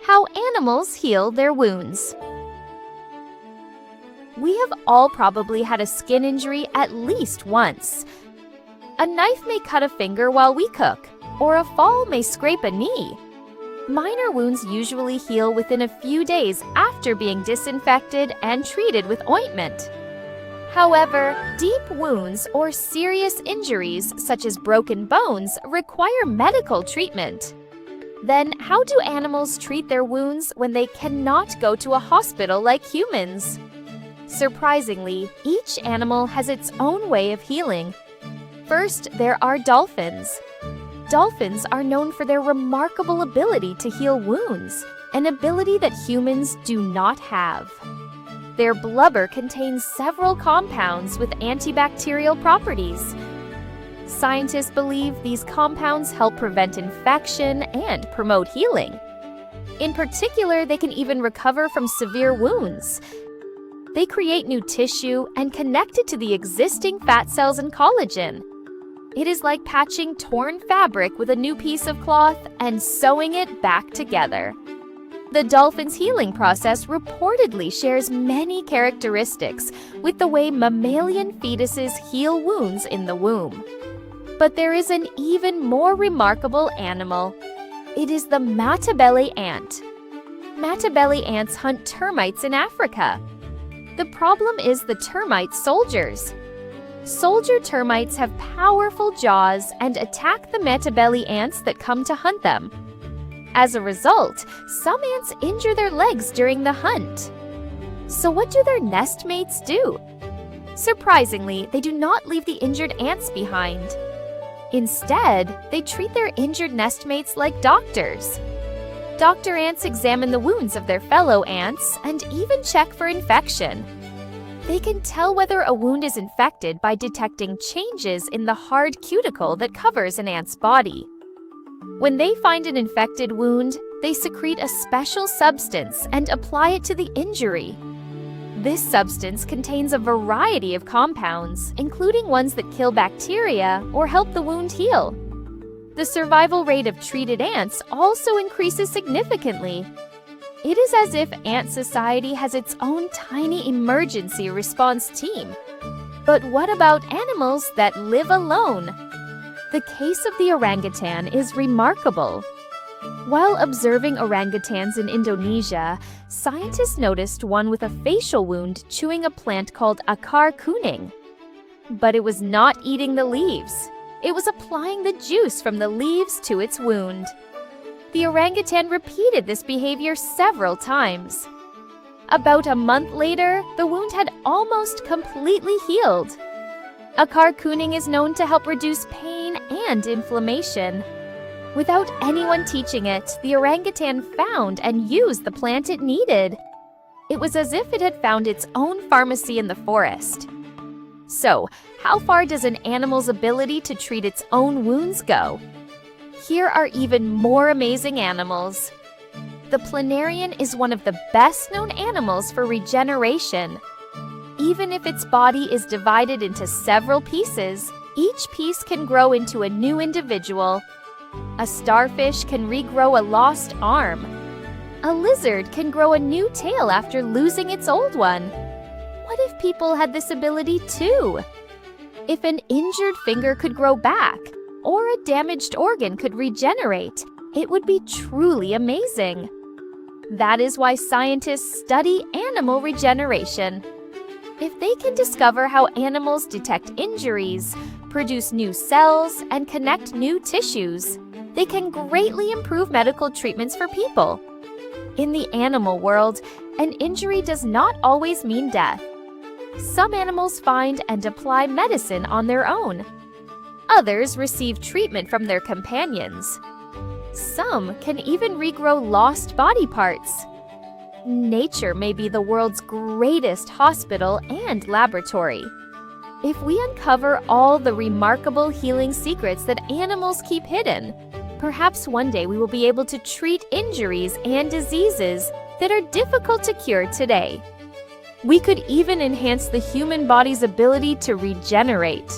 How animals heal their wounds. We have all probably had a skin injury at least once. A knife may cut a finger while we cook, or a fall may scrape a knee. Minor wounds usually heal within a few days after being disinfected and treated with ointment. However, deep wounds or serious injuries, such as broken bones, require medical treatment. Then, how do animals treat their wounds when they cannot go to a hospital like humans? Surprisingly, each animal has its own way of healing. First, there are dolphins. Dolphins are known for their remarkable ability to heal wounds, an ability that humans do not have. Their blubber contains several compounds with antibacterial properties. Scientists believe these compounds help prevent infection and promote healing. In particular, they can even recover from severe wounds. They create new tissue and connect it to the existing fat cells and collagen. It is like patching torn fabric with a new piece of cloth and sewing it back together. The dolphin's healing process reportedly shares many characteristics with the way mammalian fetuses heal wounds in the womb. But there is an even more remarkable animal. It is the Matabele ant. Matabele ants hunt termites in Africa. The problem is the termite soldiers. Soldier termites have powerful jaws and attack the Matabele ants that come to hunt them. As a result, some ants injure their legs during the hunt. So what do their nest mates do? Surprisingly, they do not leave the injured ants behind. Instead, they treat their injured nestmates like doctors. Doctor ants examine the wounds of their fellow ants and even check for infection. They can tell whether a wound is infected by detecting changes in the hard cuticle that covers an ant's body. When they find an infected wound, they secrete a special substance and apply it to the injury. This substance contains a variety of compounds, including ones that kill bacteria or help the wound heal. The survival rate of treated ants also increases significantly. It is as if ant society has its own tiny emergency response team. But what about animals that live alone? The case of the orangutan is remarkable. While observing orangutans in Indonesia, scientists noticed one with a facial wound chewing a plant called akar kuning. But it was not eating the leaves. It was applying the juice from the leaves to its wound. The orangutan repeated this behavior several times. About a month later, the wound had almost completely healed. Akar kuning is known to help reduce pain and inflammation. Without anyone teaching it, the orangutan found and used the plant it needed. It was as if it had found its own pharmacy in the forest. So, how far does an animal's ability to treat its own wounds go? Here are even more amazing animals. The planarian is one of the best-known animals for regeneration. Even if its body is divided into several pieces, each piece can grow into a new individual. A starfish can regrow a lost arm. A lizard can grow a new tail after losing its old one. What if people had this ability too? If an injured finger could grow back, or a damaged organ could regenerate, it would be truly amazing. That is why scientists study animal regeneration. If they can discover how animals detect injuries, produce new cells, and connect new tissues, they can greatly improve medical treatments for people. In the animal world, an injury does not always mean death. Some animals find and apply medicine on their own. Others receive treatment from their companions. Some can even regrow lost body parts. Nature may be the world's greatest hospital and laboratory. If we uncover all the remarkable healing secrets that animals keep hidden, perhaps one day we will be able to treat injuries and diseases that are difficult to cure today. We could even enhance the human body's ability to regenerate.